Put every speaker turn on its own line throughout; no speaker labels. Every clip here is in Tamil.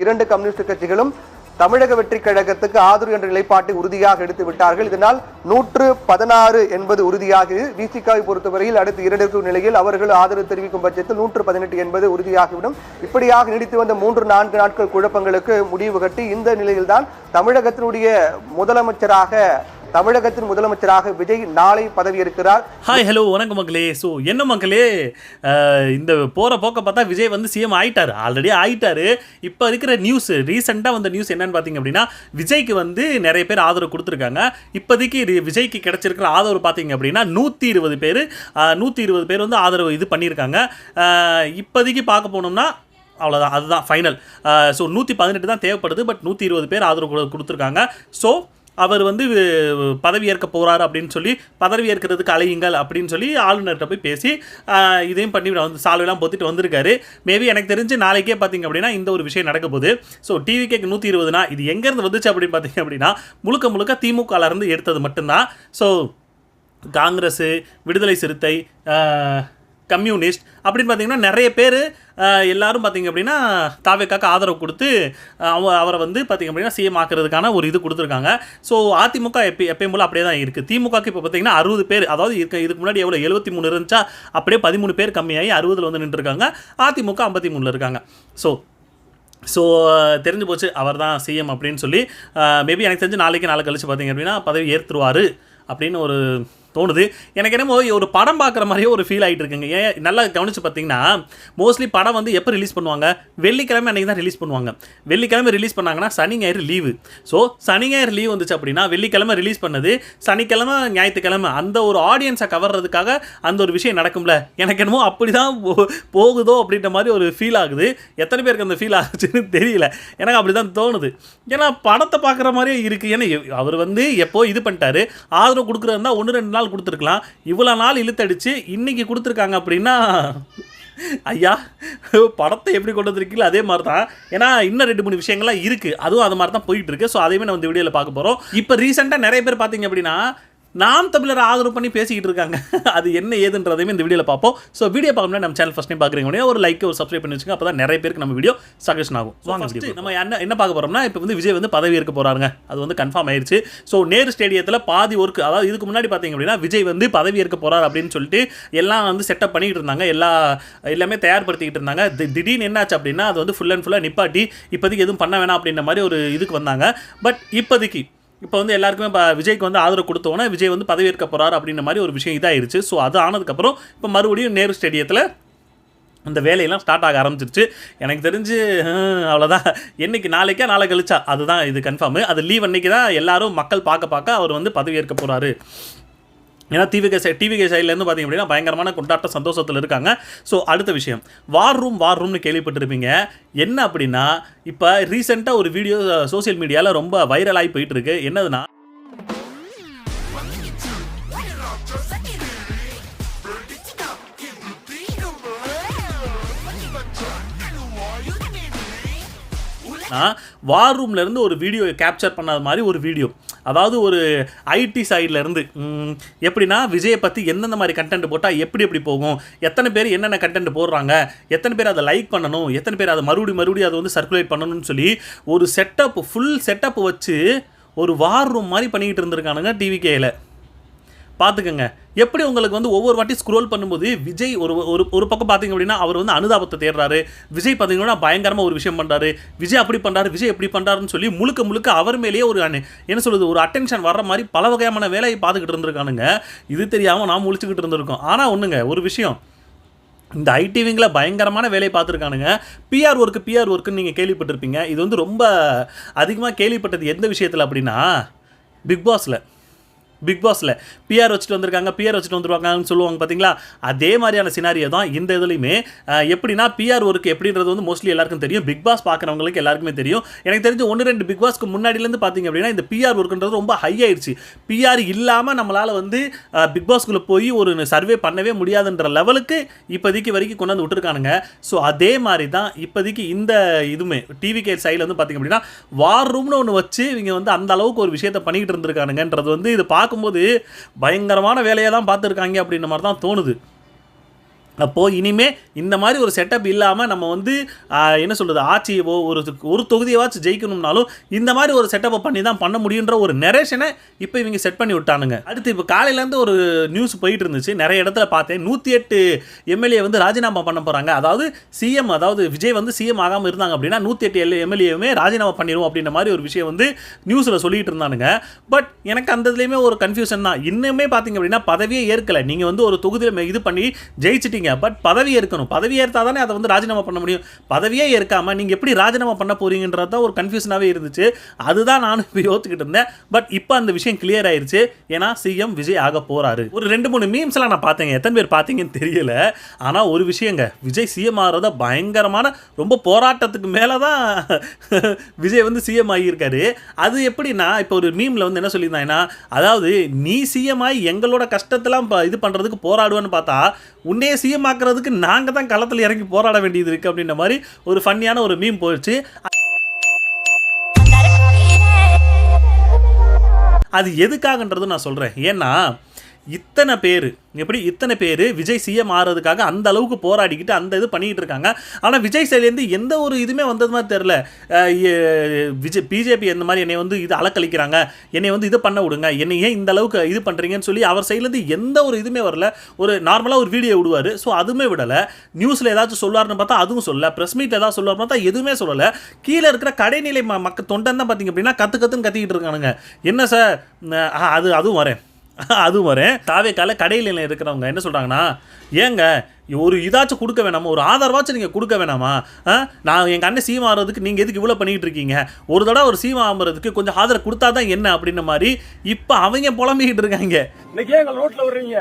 இரண்டு கம்யூனிஸ்ட் கட்சிகளும் தமிழக வெற்றி கழகத்துக்கு ஆதரவு என்ற நிலைப்பாட்டை உறுதியாக எடுத்து விட்டார்கள். இதனால் 116 என்பது உறுதியாகி விசிகாவை பொறுத்தவரையில் அடுத்து 2 இருக்கும் நிலையில் அவர்கள் ஆதரவு தெரிவிக்கும் பட்சத்தில் 118 என்பது உறுதியாகிவிடும். இப்படியாக நீடித்து வந்த 3-4 நாட்கள் குழப்பங்களுக்கு முடிவு கட்டி இந்த நிலையில்தான் தமிழகத்தின் முதலமைச்சராக விஜய் நாளை பதவியேற்கிறார்.
ஹாய் ஹலோ வணக்கம் மக்களே. ஸோ என்ன மக்களே, இந்த போகிற போக்க பார்த்தா விஜய் வந்து சிஎம் ஆயிட்டார், ஆல்ரெடி ஆயிட்டாரு. இப்போ இருக்கிற நியூஸ், ரீசெண்டாக வந்த நியூஸ் என்னன்னு பார்த்தீங்க அப்படின்னா, விஜய்க்கு வந்து நிறைய பேர் ஆதரவு கொடுத்துருக்காங்க. இப்போதைக்கு விஜய்க்கு கிடைச்சிருக்கிற ஆதரவு பார்த்தீங்க அப்படின்னா 120 பேர் வந்து ஆதரவு இது பண்ணியிருக்காங்க. இப்போதைக்கு பார்க்க போனோம்னா அவ்வளோதான், அதுதான் ஃபைனல். ஸோ 118 தான் தேவைப்படுது, பட் 120 பேர் ஆதரவு கொடுத்துருக்காங்க. ஸோ அவர் வந்து பதவியேற்க போகிறார் அப்படின்னு சொல்லி, பதவியேற்கிறதுக்கு அலையுங்கள் அப்படின்னு சொல்லி ஆளுநர்கிட்ட போய் பேசி இதையும் பண்ணி வந்து சால்வெல்லாம் பொத்திட்டு வந்திருக்காரு. மேபி எனக்கு தெரிஞ்சு நாளைக்கே பார்த்தீங்க அப்படின்னா இந்த ஒரு விஷயம் நடக்க போகுது. ஸோ டிவிகேக்கு 120னா இது எங்கேருந்து வந்துச்சு அப்படின்னு பார்த்தீங்க அப்படின்னா முழுக்க திமுகலேருந்து எடுத்தது மட்டும்தான். ஸோ காங்கிரஸ், விடுதலை சிறுத்தை, கம்யூனிஸ்ட் அப்படின்னு பார்த்தீங்கன்னா நிறைய பேர் எல்லாரும் பார்த்திங்க அப்படின்னா தாவேக்காக்கு ஆதரவு கொடுத்து அவரை வந்து பார்த்திங்க அப்படின்னா சிஎம் ஆக்கிறதுக்கான ஒரு இது கொடுத்துருக்காங்க. ஸோ அதிமுக எப்பயும் போல் அப்படியே தான் இருக்குது. திமுகக்கு இப்போ பார்த்திங்கன்னா 60 பேர், அதாவது இதுக்கு முன்னாடி எவ்வளோ 73 இருந்துச்சா, அப்படியே 13 பேர் கம்மியாகி 60 வந்து நின்றுருக்காங்க. அதிமுக 53 இருக்காங்க. ஸோ தெரிஞ்சு போச்சு அவர் தான் சிஎம் அப்படின்னு சொல்லி. மேபி எனக்கு தெரிஞ்சு நாளை கழிச்சு பார்த்திங்க அப்படின்னா பதவி ஏற்றுருவார் அப்படின்னு ஒரு தோணுது. எனக்கு என்னமோ ஒரு படம் பார்க்குற மாதிரியே ஒரு ஃபீல் ஆகிட்டு இருக்குங்க. ஏன் நல்லா கவனித்து பார்த்தீங்கன்னா மோஸ்ட்லி படம் வந்து எப்போ ரிலீஸ் பண்ணுவாங்க, வெள்ளிக்கிழமை அன்றைக்கி தான் ரிலீஸ் பண்ணுவாங்க. வெள்ளிக்கிழமை ரிலீஸ் பண்ணாங்கன்னா சனி ஞாயிறு லீவு. ஸோ சனி ஞாயிறு லீவ் வந்துச்சு அப்படின்னா வெள்ளிக்கிழமை ரிலீஸ் பண்ணது சனிக்கிழமை ஞாயிற்றுக்கிழமை அந்த ஒரு ஆடியன்ஸை கவர்றதுக்காக அந்த ஒரு விஷயம் நடக்கும்ல. எனக்கு என்னமோ அப்படி தான் போகுதோ அப்படின்ற மாதிரி ஒரு ஃபீல் ஆகுது. எத்தனை பேருக்கு அந்த ஃபீல் ஆகுச்சுன்னு தெரியல, எனக்கு அப்படி தான் தோணுது. ஏன்னா படத்தை பார்க்குற மாதிரியே இருக்குது. ஏன்னா அவர் வந்து எப்போ இது பண்ணிட்டாரு, ஆதரவு கொடுக்குறதா 1-2 நாள் கொடுத்துருக்கலாம். இவ்வளோ நாள் இழுத்தடிச்சு இன்னைக்கு கொடுத்துருக்காங்க அப்படின்னா ஐயா படத்தை எப்படி கொண்டு வந்திருக்கீங்களோ அதே மாதிரி தான். ஏன்னா இன்னும் 2-3 விஷயங்கள்லாம் இருக்குது, அதுவும் அது மாதிரி தான் போயிட்டு இருக்கு. ஸோ அதையுமே நம்ம இந்த வீடியோவில் பார்க்க போகிறோம். இப்போ ரீசெண்டாக நிறைய பேர் பார்த்தீங்க அப்படின்னா நாம் தமிழரை ஆதரவு பண்ணி பேசிக்கிட்டு இருக்காங்க. அது என்ன ஏதுன்றதையுமே இந்த வீடியோவில் பார்ப்போம். ஸோ வீடியோ பார்க்கணும்னா நம்ம சேனல் ஃபஸ்ட் டைம் பார்க்குறீங்க ஒரு லைக், ஒரு சப்ஸ்கிரைப் பண்ணி வச்சுங்க. அப்போ தான் நிறைய பேருக்கு நம்ம வீடியோ சஜஷன் ஆகும். வாங்க நம்ம என்ன பார்க்க போகிறோம்னா, இப்போ வந்து விஜய் வந்து பதவி ஏற்க போகிறாங்க, அது வந்து கன்ஃபார்ம் ஆயிடுச்சு. ஸோ நேரு ஸ்டேடியத்தில் பாதி ஒர்க், அதாவது இதுக்கு முன்னாடி பார்த்தீங்க அப்படின்னா விஜய் வந்து பதவி ஏற்க போகிறார் அப்படின்னு சொல்லிட்டு எல்லாம் வந்து செட்டப் பண்ணிக்கிட்டு இருந்தாங்க, எல்லாமே தயார்படுத்திக்கிட்டு இருந்தாங்க. திடீர்னு என்னாச்சு அப்படின்னா அது வந்து ஃபுல் அண்ட் ஃபுல்லாக நிப்பாட்டி இப்போதைக்கு எதுவும் பண்ண வேணாம் அப்படின்ற மாதிரி ஒரு இதுக்கு வந்தாங்க. பட் இப்போ வந்து எல்லாருக்குமே விஜய்க்கு வந்து ஆதரவு கொடுத்தோன்னே விஜய் வந்து பதவியேற்க போகிறார் அப்படின்ற மாதிரி ஒரு விஷயம் இதாகிடுச்சு. ஸோ அது ஆனதுக்கப்புறம் இப்போ மறுபடியும் நேரு ஸ்டேடியத்தில் அந்த வேலையெல்லாம் ஸ்டார்ட் ஆக ஆரம்பிச்சிருச்சு. எனக்கு தெரிஞ்சு அவ்வளோதான். என்றைக்கு நாளை கழிச்சா அதுதான் இது கன்ஃபார்மு. அது லீவ் அன்றைக்கி தான் எல்லாரும் மக்கள் பார்க்க அவர் வந்து பதவியேற்க போகிறாரு. ஏன்னா டிவிகே சைட்லேருந்து பார்த்திங்க அப்படின்னா பயங்கரமான கொண்டாட்ட சந்தோஷத்தில் இருக்காங்க. ஸோ அடுத்த விஷயம், வார் ரூம்னு கேள்விப்பட்டிருப்பீங்க. என்ன அப்படின்னா இப்போ ரீசெண்டாக ஒரு வீடியோ சோசியல் மீடியாவில் ரொம்ப வைரலாகி போயிட்டுருக்கு. என்னதுன்னா, வார் ரூம்லேருந்து ஒரு வீடியோ கேப்சர் பண்ணாத மாதிரி ஒரு வீடியோ, அதாவது ஒரு ஐடி சைட்லேருந்து எப்படின்னா விஜயை பற்றி எந்தெந்த மாதிரி கண்டென்ட் போட்டால் எப்படி போகும், எத்தனை பேர் என்னென்ன கண்டென்ட் போடுறாங்க, எத்தனை பேர் அதை லைக் பண்ணணும், எத்தனை பேர் அதை மறுபடியும் அதை வந்து சர்க்குலேட் பண்ணணும்னு சொல்லி ஒரு ஃபுல் செட்டப் வச்சு ஒரு வார் ரூம் மாதிரி பண்ணிக்கிட்டு இருந்திருக்கானுங்க டிவிகேயில். பார்த்துக்கங்க எப்படி உங்களுக்கு வந்து ஒவ்வொரு வாட்டி ஸ்க்ரோல் பண்ணும்போது விஜய் ஒரு பக்கம் பார்த்தீங்க அப்படின்னா அவர் வந்து அனுதாபத்தை தேடுறாரு. விஜய் பார்த்தீங்கன்னா பயங்கரமாக ஒரு விஷயம் பண்ணுறாரு, விஜய் அப்படி பண்ணுறாரு, விஜய் எப்படி பண்ணுறாருன்னு சொல்லி முழுக்க அவர் மேலேயே ஒரு என்ன சொல்கிறது ஒரு அட்டென்ஷன் வர்ற மாதிரி பல வகையான வேலையை பார்த்துக்கிட்டு இருந்திருக்கானுங்க. இது தெரியாமல் நான் முழிச்சுக்கிட்டு இருந்திருக்கோம். ஆனால் ஒன்றுங்க, ஒரு விஷயம், இந்த ஐடிவிங்கில் பயங்கரமான வேலையை பார்த்துருக்கானுங்க. பிஆர் ஒர்க்குன்னு நீங்கள் கேள்விப்பட்டிருப்பீங்க. இது வந்து ரொம்ப அதிகமாக கேள்விப்பட்டது எந்த விஷயத்தில் அப்படின்னா பிக் பாஸில் பிஆர் வச்சுட்டு வந்துருவாங்கன்னு சொல்லுவாங்க பார்த்தீங்களா. அதே மாதிரியான சினாரியோ தான் இந்த இதுலையுமே. எப்படின்னா பிஆர் ஒர்க் எப்படின்றது வந்து மோஸ்ட்லி எல்லாருக்கும் தெரியும், பிக் பாஸ் பார்க்குறவங்களுக்கு எல்லாருக்குமே தெரியும். எனக்கு தெரிஞ்சு 1-2 பிக் பாஸ்க்கு முன்னாடிலேருந்து பார்த்தீங்க அப்படின்னா இந்த பிஆர் ஒர்க்குன்றது ரொம்ப ஹை ஆயிடுச்சு. பிஆர் இல்லாமல் நம்மளால் வந்து பிக் பாஸ்குள்ளே போய் ஒரு சர்வே பண்ணவே முடியாதுன்ற லெவலுக்கு இப்போதைக்கு வரைக்கும் கொண்டு வந்து விட்டுருக்கானுங்க. ஸோ அதே மாதிரி தான் இப்போதைக்கு இந்த இதுவுமே டிவிகே சைடில் வந்து பார்த்திங்க அப்படின்னா வார் ரூம்னு ஒன்று வச்சு இவங்க வந்து அந்த அளவுக்கு ஒரு விஷயத்தை பண்ணிக்கிட்டு இருந்திருக்கானுங்கன்றது வந்து இது பார்க்கும்போது பயங்கரமான வேலையை தான் பார்த்துருக்காங்க அப்படின்ற மாதிரி தான் தோணுது. அப்போது இனிமே இந்த மாதிரி ஒரு செட்டப் இல்லாமல் நம்ம வந்து என்ன சொல்கிறது, ஆட்சியவோ ஒரு தொகுதியவாச்சும் ஜெயிக்கணும்னாலும் இந்த மாதிரி ஒரு செட்டப்பை பண்ணி தான் பண்ண முடியுன்ற ஒரு நெரேஷனை இப்போ இவங்க செட் பண்ணி விட்டானுங்க. அடுத்து இப்போ காலையிலேருந்து ஒரு நியூஸ் போயிட்டு இருந்துச்சு, நிறைய இடத்துல பார்த்தேன். 108 எம்எல்ஏ வந்து ராஜினாமா பண்ண போகிறாங்க. அதாவது சிஎம், அதாவது விஜய் வந்து சிஎம் ஆகாமல் இருந்தாங்க அப்படின்னா 108 எம்எல்ஏவுமே ராஜினாமா பண்ணிடுவோம் அப்படின்ற மாதிரி ஒரு விஷயம் வந்து நியூஸில் சொல்லிட்டு இருந்தானுங்க. பட் எனக்கு அந்த இதுலேயுமே ஒரு கன்ஃபியூஷன் தான். இன்னுமே பார்த்தீங்க அப்படின்னா பதவியே ஏற்கலை. நீங்கள் வந்து ஒரு தொகுதியில் இது பண்ணி ஜெயிச்சிட்டீங்க, பட் பதவி ஏற்கணும். பதவி ஏற்றால் தானே அதை வந்து ராஜினாமா பண்ண முடியும். பதவியே ஏற்காமல் நீங்கள் எப்படி ராஜினாமா பண்ண போறீங்கன்றது தான் ஒரு கன்ஃபியூஷனாகவே இருந்துச்சு. அதுதான் நானும் இப்போ யோசிச்சுக்கிட்டு இருந்தேன். பட் இப்போ அந்த விஷயம் கிளியர் ஆயிருச்சு. ஏன்னா சிஎம் விஜய் ஆக போறாரு. ஒரு 2-3 மீம்ஸ்லாம் நான் பார்த்தேங்க, எத்தனை பேர் பார்த்தீங்கன்னு தெரியல. ஆனால் ஒரு விஷயங்க, விஜய் சிஎம் ஆகிறத பயங்கரமான ரொம்ப போராட்டத்துக்கு மேலே தான் விஜய் வந்து சிஎம் ஆகியிருக்காரு. அது எப்படின்னா, இப்போ ஒரு மீமில் வந்து என்ன சொல்லியிருந்தாங்கன்னா, அதாவது நீ சிஎம் ஆகி எங்களோட கஷ்டத்தெல்லாம் இது பண்ணுறதுக்கு போராடுவேன்னு பார்த்தா உன்னையே சிஎம் ஆக்குறதுக்கு நாங்கள் தான் களத்தில் இறங்கி போராட வேண்டியது இருக்குது அப்படின்ற மாதிரி ஒரு ஃபன்னியான ஒரு மீம் போயிடுச்சு. அது எதுக்காகன்றது நான் சொல்கிறேன். ஏன்னா இத்தனை பேர் விஜய் சிஎம் ஆகிறதுக்காக அந்த அளவுக்கு போராடிக்கிட்டு அந்த இது பண்ணிக்கிட்டு இருக்காங்க. ஆனால் விஜய் சைட்லேருந்து எந்த ஒரு இதுவுமே வந்தது மாதிரி தெரில. பிஜேபி இந்த மாதிரி என்னை வந்து இது அலக்கழிக்கிறாங்க, என்னை வந்து இது பண்ண விடுங்க, என்னை ஏன் இந்த அளவுக்கு இது பண்ணுறீங்கன்னு சொல்லி அவர் சைட்லேருந்து எந்த ஒரு இதுவுமே வரல. ஒரு நார்மலாக ஒரு வீடியோ விடுவார், ஸோ அதுவுமே விடலை. நியூஸில் ஏதாச்சும் சொல்லுவார்னு பார்த்தா அதுவும் சொல்லலை. ப்ரெஸ் மீட் ஏதாவது சொல்லுவார்னு பார்த்தா எதுவுமே சொல்லலை. கீழே இருக்கிற கடைநிலை மக்கள் தொண்டன் தான் பார்த்தீங்க அப்படின்னா கற்றுன்னு கத்திக்கிட்டு இருக்கானுங்க. என்ன சார் அதுவும் வரேன் தாவேக்கால கடையில் இருக்கிறவங்க என்ன சொல்கிறாங்கன்னா, ஏங்க ஒரு இதாச்சும் கொடுக்க வேணாமா, ஒரு ஆதரவாச்சும் நீங்கள் கொடுக்க வேணாமா, நான் எங்கள் அண்ணன் சீமா ஆகிறதுக்கு நீங்கள் எதுக்கு இவ்வளோ பண்ணிக்கிட்டு இருக்கீங்க, ஒரு தடவை ஒரு சீமா ஆகிறதுக்கு கொஞ்சம் ஆதரவு கொடுத்தா தான் என்ன அப்படின்ற மாதிரி இப்போ அவங்க புலம்பிக்கிட்டு இருக்காங்க.
இன்னைக்கு எங்கள் ரோட்டில் வர்றீங்க,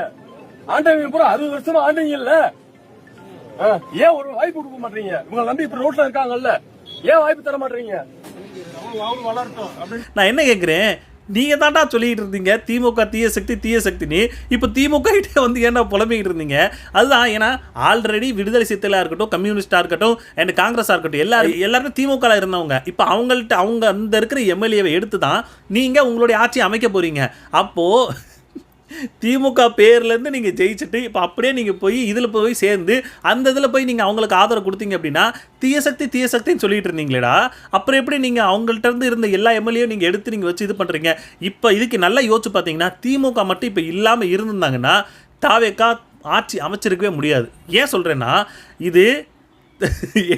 ஆண்டவங்க பூரா 60 வருஷமா ஆண்டீங்கல்ல, ஏன் ஒரு வாய்ப்பு கொடுக்க மாட்டீங்க? உங்களை நம்பி இப்போ ரோட்டில் இருக்காங்கல்ல, ஏன் வாய்ப்பு தர மாட்டீங்க?
நான் என்ன கேட்குறேன், நீங்கள் தாண்டா சொல்லிக்கிட்டு இருந்தீங்க திமுக தீய சக்தின்னு, இப்போ திமுக கிட்டே வந்து ஏன்னா புலம்பிக்கிட்டு இருந்தீங்க. அதுதான், ஏன்னா ஆல்ரெடி விடுதலை சிறுத்தைகளாக இருக்கட்டும், கம்யூனிஸ்டாக இருக்கட்டும் அண்ட் காங்கிரஸாக இருக்கட்டும், எல்லாருமே திமுகவில் இருந்தவங்க. இப்போ அவங்க அந்த இருக்கிற எம்எல்ஏவை எடுத்து தான் நீங்கள் உங்களுடைய ஆட்சி அமைக்க போகிறீங்க. அப்போது திமுக பேர்லேருந்து நீங்கள் ஜெயிச்சுட்டு இப்போ அப்படியே நீங்கள் போய் இதில் போய் சேர்ந்து அந்த இதில் போய் நீங்கள் அவங்களுக்கு ஆதரவு கொடுத்தீங்க அப்படின்னா தீய சக்தின்னு சொல்லிட்டு இருந்தீங்களேடா, அப்புறம் எப்படி நீங்கள் அவங்கள்ட்ட இருந்து இருந்த எல்லா எம்எல்ஏயும் நீங்கள் எடுத்து நீங்கள் வச்சு இது பண்ணுறீங்க? இப்போ இதுக்கு நல்லா யோசிச்சு பார்த்தீங்கன்னா திமுக மட்டும் இப்போ இல்லாமல் இருந்திருந்தாங்கன்னா தாவேக்கா ஆட்சி அமைச்சிருக்கவே முடியாது. ஏன் சொல்கிறேன்னா, இது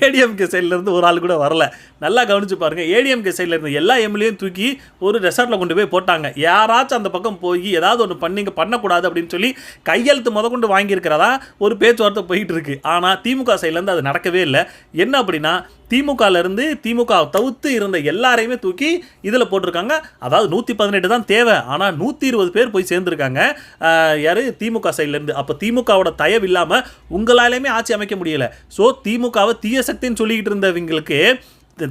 ஏடிஎம்கே சைட்லேருந்து ஒரு ஆள் கூட வரல. நல்லா கவனிச்சு பாருங்கள், ஏடிஎம்கே சைடில் இருந்த எல்லா எம்எல்ஏயும் தூக்கி ஒரு ரெசார்ட்டில் கொண்டு போய் போட்டாங்க. யாராச்சும் அந்த பக்கம் போய் ஏதாவது ஒன்று பண்ணக்கூடாது அப்படின்னு சொல்லி கையெழுத்து கொண்டு வாங்கியிருக்கிறதா ஒரு பேச்சுவார்த்தை போயிட்டு இருக்கு. ஆனால் திமுக சைட்லேருந்து அது நடக்கவே இல்லை. என்ன அப்படின்னா, திமுகலேருந்து திமுக தவிர்த்து இருந்த எல்லாரையுமே தூக்கி இதில் போட்டிருக்காங்க. அதாவது 118 தான் தேவை, ஆனால் 120 பேர் போய் சேர்ந்துருக்காங்க. யார்? திமுக சைட்லேருந்து. அப்போ திமுகவோட தயவு இல்லாமல் உங்களாலேயுமே ஆட்சி அமைக்க முடியலை. ஸோ திமுகவை தீய சக்தின்னு சொல்லிக்கிட்டு இருந்தவங்களுக்கு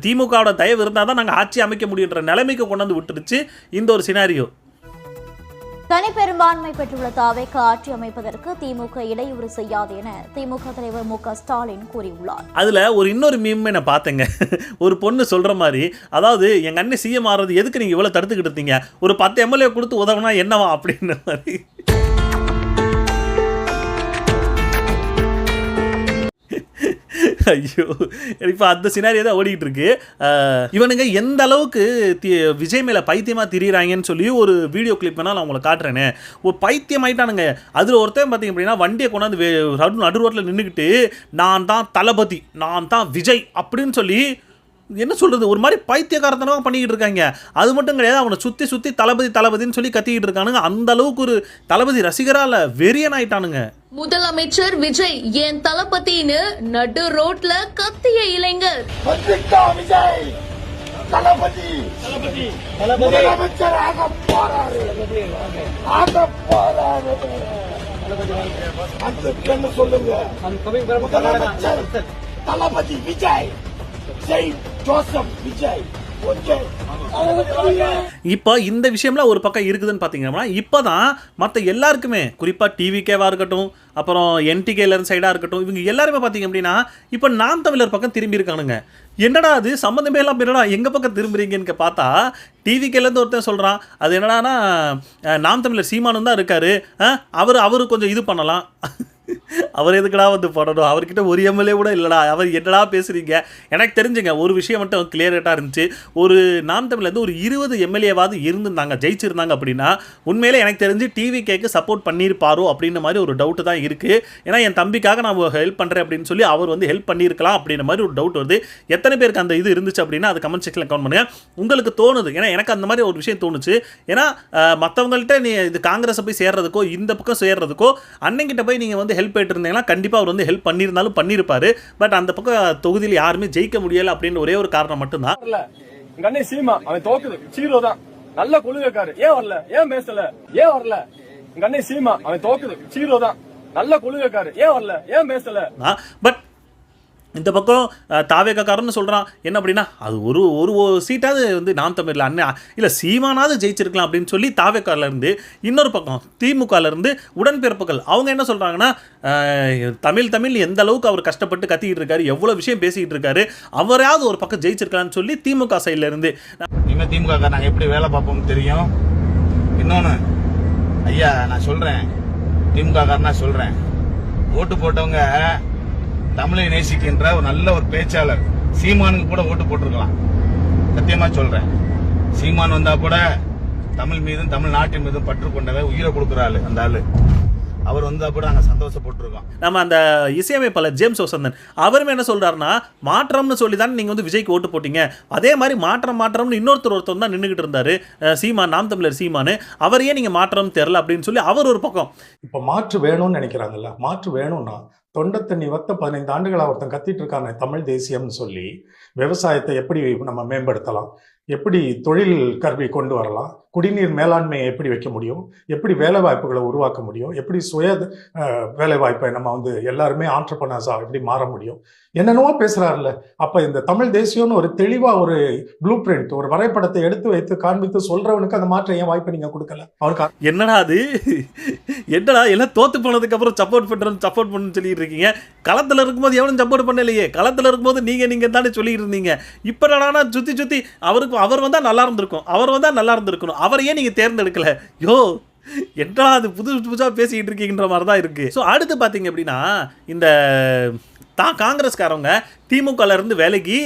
திமுகவோட தயவு இருந்தால் தான் நாங்கள் ஆட்சி அமைக்க முடியுன்ற நிலைமைக்கு கொண்டு வந்து விட்டுருச்சு இந்த ஒரு சினாரியோ.
தனிப்பெரும்பான்மை பெற்றுள்ள தாவேக ஆட்சி அமைப்பதற்கு திமுக இடையூறு செய்யாது என திமுக தலைவர் மு க ஸ்டாலின் கூறியுள்ளார்.
அதுல இன்னொரு மீம் நான் பார்த்தேங்க. ஒரு பொண்ணு சொல்ற மாதிரி, அதாவது எங்க அண்ணன் சிஎம் ஆறது எதுக்கு நீங்க இவ்வளவு தடுத்துக்கிட்டு இருந்தீங்க, ஒரு 10 எம்எல்ஏ கொடுத்து உதவுனா என்னவா அப்படின்ற மாதிரி. ஐயோ, இப்போ அந்த சினாரியா தான் ஓடிக்கிட்டு இருக்கு. இவனுங்க எந்த அளவுக்கு விஜய் மேலே பைத்தியமாக திரியிறாங்கன்னு சொல்லி ஒரு வீடியோ கிளிப் வேணால் நான் உங்களை காட்டுறேனே. ஒரு பைத்தியம் ஆயிட்டானுங்க. அதில் ஒருத்தன் பார்த்தீங்க அப்படின்னா வண்டியை கொண்டாந்து நடு ரோட்டில் நின்றுக்கிட்டு நான் தான் தளபதி, நான் தான் விஜய் அப்படின்னு சொல்லி என்ன சொல்கிறது, ஒரு மாதிரி பைத்தியக்காரத்தனமாக பண்ணிக்கிட்டு இருக்காங்க. அது மட்டும் கிடையாது, அவனை சுற்றி தளபதின்னு சொல்லி கத்திக்கிட்டு இருக்கானுங்க. அந்த அளவுக்கு ஒரு தளபதி ரசிகரால வெறியன் ஆயிட்டானுங்க.
முதலமைச்சர் விஜய் என் தளபதின்னு நடு ரோட்ல கத்திய இளைஞர்.
தளபதி விஜய், ஜோசப் விஜய்.
இப்போ இந்த விஷயம்லாம் ஒரு பக்கம் இருக்குதுன்னு பார்த்தீங்கன்னா, இப்போ தான் மற்ற எல்லாருக்குமே, குறிப்பாக டிவிகேவாக இருக்கட்டும், அப்புறம் என்டிகேல சைடாக இருக்கட்டும், இவங்க எல்லாருமே பார்த்தீங்க அப்படின்னா இப்போ நாம் தமிழர் பக்கம் திரும்பி இருக்கானுங்க. என்னடா அது சம்மந்தமே எல்லாம் என்னடா எங்கள் பக்கம் திரும்புறீங்கன்னு பார்த்தா டிவிகேலேருந்து ஒருத்தன் சொல்கிறான், அது என்னடானா நாம் தமிழர் சீமானும் தான் இருக்காரு, அவரு கொஞ்சம் இது பண்ணலாம். அவர் எதுக்குடா வந்து போடணும், அவர்கிட்ட ஒரு எம்எல்ஏ கூட இல்லைடா, அவர் என்னடா பேசுகிறீங்க. எனக்கு தெரிஞ்சுங்க ஒரு விஷயம் மட்டும் கிளியரேட்டாக இருந்துச்சு. ஒரு நாம் தமிழ்லேருந்து ஒரு 20 எம்எல்ஏவாவது இருந்திருந்தாங்க, ஜெயிச்சிருந்தாங்க அப்படின்னா உண்மையிலே எனக்கு தெரிஞ்சு டிவிகேக்கு சப்போர்ட் பண்ணியிருப்பாரோ அப்படின்ற மாதிரி ஒரு டவுட்டு தான் இருக்குது. ஏன்னா என் தம்பிக்காக நான் ஹெல்ப் பண்ணுறேன் அப்படின்னு சொல்லி அவர் வந்து ஹெல்ப் பண்ணியிருக்கலாம் அப்படின்ற மாதிரி ஒரு டவுட் வருது. எத்தனை பேருக்கு அந்த இது இருந்துச்சு அப்படின்னா அது கமெண்ட் செக்ஷனில் கமெண்ட் பண்ணுங்கள். உங்களுக்கு தோணுது, ஏன்னா எனக்கு அந்த மாதிரி ஒரு விஷயம் தோணுச்சு. ஏன்னா மற்றவங்கள்ட்ட நீ இது காங்கிரஸை போய் சேர்றதுக்கோ இந்த பக்கம் சேர்றதுக்கோ அண்ணங்கிட்ட போய் நீங்கள் வந்து ஹெல்ப் போயிட்டு இருந்தீங்கன்னா கண்டிப்பாக அவர் வந்து ஹெல்ப் பண்ணியிருந்தாலும் பண்ணியிருப்பாரு. பட் அந்த பக்கம் தொகுதியில் யாருமே ஜெயிக்க முடியலை அப்படின்னு ஒரே ஒரு காரணம் மட்டும்தான்.
எங்க அண்ணன் சீமா அவன் தோக்குது 0 தான். நல்ல கொள்கைக்காரு, ஏன் வரல, ஏன் பேசல, ஏன் வரல. எங்க அண்ணன் சீமா அவன் தோக்குது 0 தான். நல்ல கொள்கைக்காரு, ஏன் வரல, ஏன் பேசல.
பட் இந்த பக்கம் தாவேக்காரன்னு சொல்கிறான் என்ன அப்படின்னா அது ஒரு ஒரு சீட்டாவது வந்து நாம் தமிழில் அண்ணன் இல்லை சீமானாவது ஜெயிச்சிருக்கலாம் அப்படின்னு சொல்லி தாவேக்காரிலேருந்து. இன்னொரு பக்கம் திமுகலேருந்து உடன்பிறப்புகள் அவங்க என்ன சொல்கிறாங்கன்னா தமிழ் எந்த அளவுக்கு அவர் கஷ்டப்பட்டு கத்திக்கிட்டு இருக்காரு, எவ்வளோ விஷயம் பேசிக்கிட்டு இருக்காரு, அவரையாவது ஒரு பக்கம் ஜெயிச்சிருக்கலாம்னு சொல்லி திமுக சைட்லேருந்து.
இனிமேல் திமுக நாங்கள் எப்படி வேலை பார்ப்போம்னு தெரியும். இன்னொன்று ஐயா நான் சொல்கிறேன், திமுக காரனா சொல்கிறேன், ஓட்டு போட்டவங்க தமிழை நேசிக்கின்ற ஒரு நல்ல ஒரு பேச்சாளர் சீமானுக்கு கூட ஓட்டு போட்டிருக்கலாம். சத்தியமா சொல்றேன், சீமான் வந்தா கூட தமிழ் மீதும் தமிழ்நாட்டின் மீதும் பற்று கொண்டவர், உயிரை கொடுக்குறாரு அந்த ஆளு. அவர் வந்தா கூட நாங்கள் சந்தோஷப்பட்டிருக்கோம்.
நம்ம அந்த இசையமைப்பாளர் ஜேம்ஸ் வசந்தன் அவருமே என்ன சொல்றாருன்னா மாற்றம்னு சொல்லி தான் நீங்கள் வந்து விஜய்க்கு ஓட்டு போட்டீங்க, அதே மாதிரி மாற்றம்னு ஒருத்தர் தான் நின்றுகிட்டு இருந்தாரு சீமான், நாம் தமிழர் சீமானு, அவரையே நீங்கள் மாற்றம் தெரில அப்படின்னு சொல்லி அவர் ஒரு பக்கம்.
இப்போ மாற்று வேணும்னு நினைக்கிறாங்கல்ல, மாற்று வேணும்னா தொண்டை தண்ணி வத்த 15 ஆண்டுகளாக ஒருத்தன் கத்திட்டு இருக்காங்க தமிழ் தேசியம்னு சொல்லி. விவசாயத்தை எப்படி நம்ம மேம்படுத்தலாம், எப்படி தொழில் கல்வி கொண்டு வரலாம், குடிநீர் மேலாண்மையை எப்படி வைக்க முடியும், எப்படி வேலை வாய்ப்புகளை உருவாக்க முடியும், எப்படி சுய வேலை வாய்ப்பை நம்ம வந்து எல்லாருமே ஆண்டர்பிரனர்ஸாக எப்படி மாற முடியும், என்னென்னவோ பேசுறாருல்ல. அப்ப இந்த தமிழ் தேசியம்னு ஒரு தெளிவா ஒரு ப்ளூ பிரிண்ட், ஒரு வரைபடத்தை எடுத்து வைத்து காண்பித்து சொல்றவனுக்கு அந்த மாற்ற ஏன் வாய்ப்பை நீங்க கொடுக்கல? அவனுக்கு
என்னடா அது, என்னடா எல்லாம் தோத்து போனதுக்கு அப்புறம் சப்போர்ட் பண்ணுன்னு சொல்லிட்டு இருக்கீங்க. களத்துல இருக்கும்போது எவனும் சப்போர்ட் பண்ணலையே, களத்துல இருக்கும்போது நீங்க தானே சொல்லிட்டு இருந்தீங்க. இப்ப என்னடா சுத்தி அவர் வந்தா நல்லா இருந்திருக்கணும், அவரையே நீங்க தேர்ந்தெடுக்கல. யோ என்னடா அது புதுசா பேசிக்கிட்டு இருக்கீங்கன்ற மாதிரி தான் இருக்கு. ஸோ அடுத்து பார்த்தீங்க அப்படின்னா இந்த காங்கிரஸ்காரவங்க திமுகல இருந்து விலகி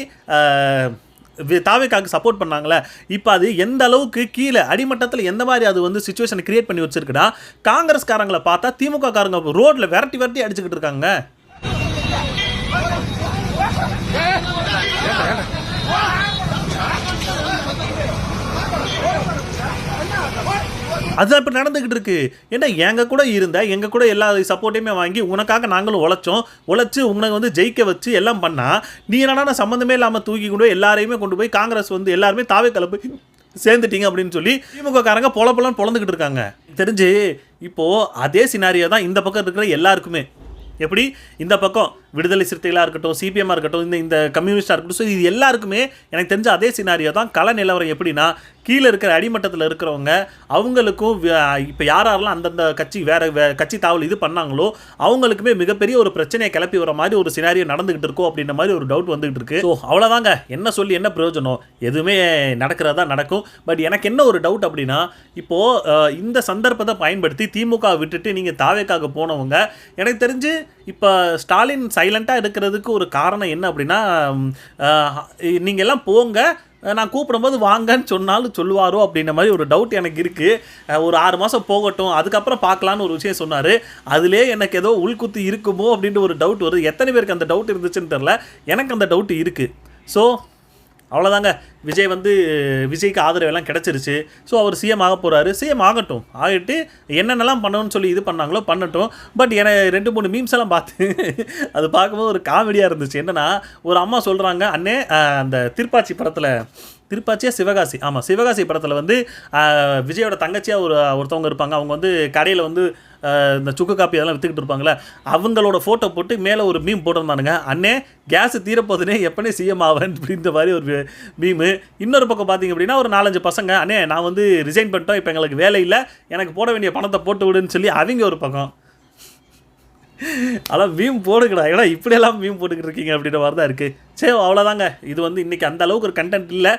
தாவேக்காக்கு சப்போர்ட் பண்ணாங்களே, இப்போ அது எந்த அளவுக்கு கீழே அடிமட்டத்தில் எந்த மாதிரி அது வந்து சிச்சுவேஷனை கிரியேட் பண்ணி வச்சிருக்குன்னா காங்கிரஸ்காரங்களை பார்த்தா திமுக காரங்க ரோட்ல விரட்டி அடிச்சுக்கிட்டு இருக்காங்க. அதுதான் இப்போ நடந்துக்கிட்டு இருக்கு. ஏன்னா எங்கள் கூட எல்லா சப்போர்ட்டையுமே வாங்கி உனக்காக நாங்களும் உழைச்சி உன்னை வந்து ஜெயிக்க வச்சு எல்லாம் பண்ணால் நீ என்னடா சம்மந்தமே இல்லாமல் தூக்கி கொண்டு போய் எல்லாரையுமே கொண்டு போய் காங்கிரஸ் வந்து எல்லாருமே தாவேக்கால போய் சேர்ந்துட்டீங்க அப்படின்னு சொல்லி திமுக காரங்க பொலப்பொலன்னு பொழந்துக்கிட்டு இருக்காங்க. தெரிஞ்சு இப்போது அதே சினாரியோ தான் இந்த பக்கம் இருக்கிற எல்லாருக்குமே. எப்படி இந்த பக்கம் விடுதலை சிறுத்தைகளாக இருக்கட்டும், சிபிஎம்மாக இருக்கட்டும், இந்த கம்யூனிஸ்டாக இருக்கட்டும், ஸோ இது எல்லாருக்குமே எனக்கு தெரிஞ்ச அதே சினாரியோ தான். கள நிலவரம் எப்படின்னா கீழே இருக்கிற அடிமட்டத்தில் இருக்கிறவங்க அவங்களுக்கும் இப்போ யாரெல்லாம் அந்தந்த கட்சி வேறு கட்சி தாவல் இது பண்ணாங்களோ அவங்களுக்குமே மிகப்பெரிய ஒரு பிரச்சனையை கிளப்பி வர மாதிரி ஒரு சினாரியோ நடந்துகிட்டு இருக்கோ அப்படின்ற மாதிரி ஒரு டவுட் வந்துகிட்டு இருக்கு. ஸோ அவ்வளோதாங்க, என்ன சொல்லி என்ன பிரயோஜனம், எதுவுமே நடக்கிறதா நடக்கும். பட் எனக்கு என்ன ஒரு டவுட் அப்படின்னா இப்போது இந்த சந்தர்ப்பத்தை பயன்படுத்தி திமுக விட்டுட்டு நீங்கள் தாவேக்காக போனவங்க எனக்கு தெரிஞ்சு இப்போ ஸ்டாலின் சைலண்ட்டாக இருக்கிறதுக்கு ஒரு காரணம் என்ன அப்படின்னா நீங்கள் எல்லாம் போங்க, நான் கூப்பிடும்போது வாங்கன்னு சொன்னாலும் சொல்லுவாரோ அப்படின்ற மாதிரி ஒரு டவுட் எனக்கு இருக்குது. ஒரு 6 மாதம் போகட்டும் அதுக்கப்புறம் பார்க்கலான்னு ஒரு விஷயம் சொன்னார். அதிலே எனக்கு ஏதோ உள்குத்து இருக்குமோ அப்படின்ற ஒரு டவுட் வருது. எத்தனை பேருக்கு அந்த டவுட் இருந்துச்சுன்னு தெரில, எனக்கு அந்த டவுட் இருக்குது. ஸோ அவ்வளோதாங்க, விஜய்க்கு ஆதரவு எல்லாம் கிடச்சிருச்சு. ஸோ அவர் சிஎம் ஆக போகிறாரு, சிஎம் ஆகிட்டு என்னென்னலாம் பண்ணணும்னு சொல்லி இது பண்ணாங்களோ பண்ணட்டும். பட் எனக்கு 2-3 மீம்ஸ் எல்லாம் பார்த்து அது பார்க்கும்போது ஒரு காமெடியாக இருந்துச்சு. என்னென்னா ஒரு அம்மா சொல்கிறாங்க, அண்ணே அந்த திருப்பாச்சியா சிவகாசி படத்தில் வந்து விஜயோட தங்கச்சியாக ஒருத்தவங்க இருப்பாங்க. அவங்க வந்து கடையில் வந்து இந்த சுக்கு காப்பி அதெல்லாம் விற்றுக்கிட்டு இருப்பாங்களே, அவங்களோட ஃபோட்டோ போட்டு மேலே ஒரு மீம் போட்டிருந்தானுங்க, அண்ணே கேஸு தீரப்போதுனே எப்பனே சிஎம் ஆவேன் அப்படின்ற மாதிரி ஒரு மீமு. இன்னொரு பக்கம் பார்த்தீங்க அப்படின்னா ஒரு 4-5 பசங்க, அண்ணே நான் வந்து ரிசைன் பண்ணிட்டோம், இப்போ எங்களுக்கு வேலை இல்லை, எனக்கு போட வேண்டிய பணத்தை போட்டு விடுன்னு சொல்லி அவங்க ஒரு பக்கம். ஆனால் மீம் போடுக்கடா, ஏன்னா இப்படியெல்லாம் மீம் போட்டுக்கிட்டு இருக்கீங்க அப்படின்ற மாதிரி தான் இருக்குது. சரி அவ்வளோதாங்க, இது வந்து இன்றைக்கி அந்த அளவுக்கு ஒரு கண்டென்ட் இல்லை.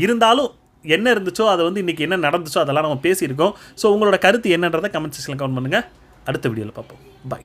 இருந்தாலும் என்ன இருந்துச்சோ அதை வந்து இன்றைக்கி என்ன நடந்துச்சோ அதெல்லாம் நம்ம பேசியிருக்கோம். ஸோ உங்களோட கருத்து என்னன்றதை கமெண்ட் செக்ஷனில் கமெண்ட் பண்ணுங்கள். அடுத்த வீடியோவில் பார்ப்போம்.